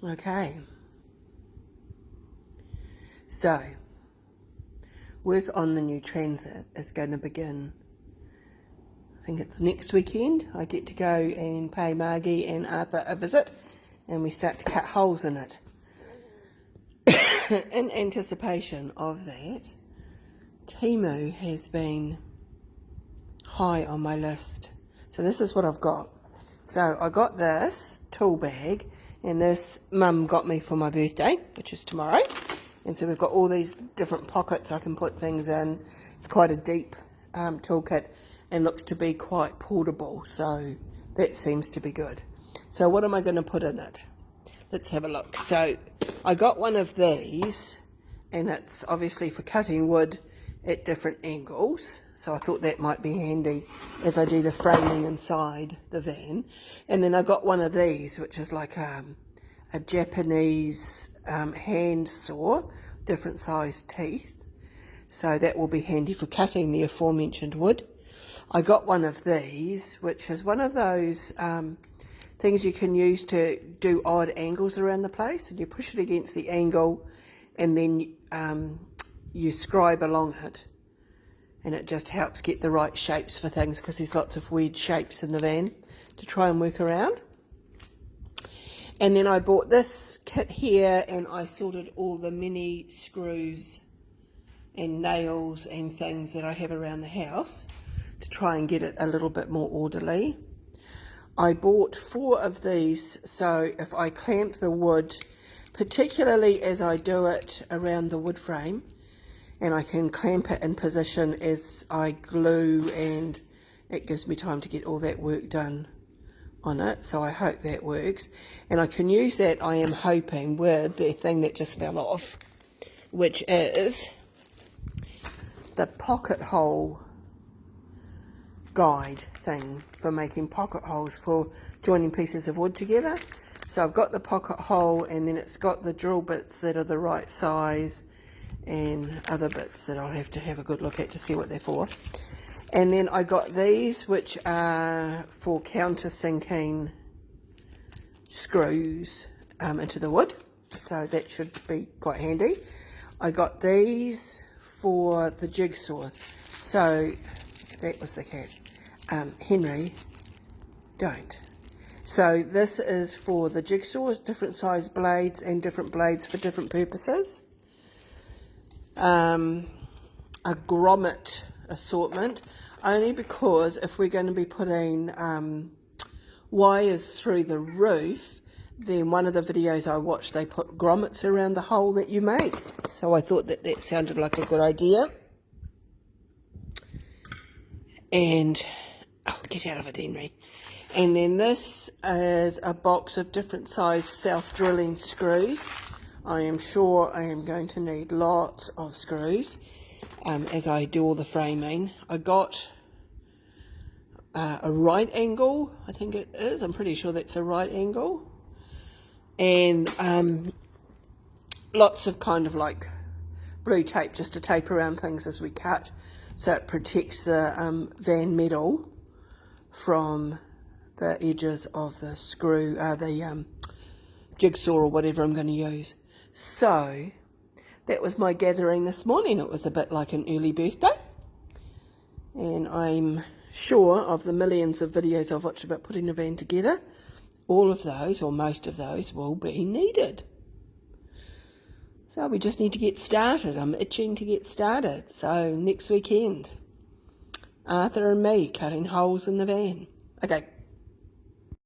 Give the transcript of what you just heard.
Okay, so work on the new transit is going to begin. I think it's next weekend. I get to go and pay Margie and Arthur a visit, and we start to cut holes in it. In anticipation of that, Temu has been high on my list. So this is what I've got. So I got this tool bag, and this Mum got me for my birthday, which is tomorrow. And so we've got all these different pockets I can put things in. It's quite a deep toolkit and looks to be quite portable, so that seems to be good. So what am I going to put in it? Let's have a look. So I got one of these, and it's obviously for cutting wood at different angles, so I thought that might be handy as I do the framing inside the van. And then I got one of these, which is like a Japanese hand saw, different sized teeth, so that will be handy for cutting the aforementioned wood. I got one of these, which is one of those things you can use to do odd angles around the place, and you push it against the angle and then you scribe along it, and it just helps get the right shapes for things, because there's lots of weird shapes in the van to try and work around. And then I bought this kit here, and I sorted all the mini screws and nails and things that I have around the house to try and get it a little bit more orderly. I bought 4 of these, so if I clamp the wood, particularly as I do it around the wood frame, and I can clamp it in position as I glue, and it gives me time to get all that work done on it, so I hope that works. And I can use that, I am hoping, with the thing that just fell off, which is the pocket hole guide thing for making pocket holes for joining pieces of wood together. So I've got the pocket hole, and then it's got the drill bits that are the right size and other bits that I'll have to have a good look at to see what they're for. And then I got these, which are for countersinking screws into the wood, so that should be quite handy. I got these for the jigsaw. So that was the cat. Henry, don't. So this is for the jigsaws, different size blades and different blades for different purposes. A grommet assortment, only because if we're going to be putting wires through the roof, then one of the videos I watched, they put grommets around the hole that you make. So I thought that that sounded like a good idea. And, oh, get out of it, Henry. And then this is a box of different size self-drilling screws. I am sure I am going to need lots of screws as I do all the framing. I got a right angle, I think it is. I'm pretty sure that's a right angle. And lots of kind of like blue tape just to tape around things as we cut, so it protects the van metal from the edges of the screw, the jigsaw or whatever I'm going to use. So that was my gathering this morning. It was a bit like an early birthday, and I'm sure of the millions of videos I've watched about putting a van together, all of those, or most of those, will be needed. So we just need to get started. I'm itching to get started. So next weekend, Arthur and me cutting holes in the van. Okay.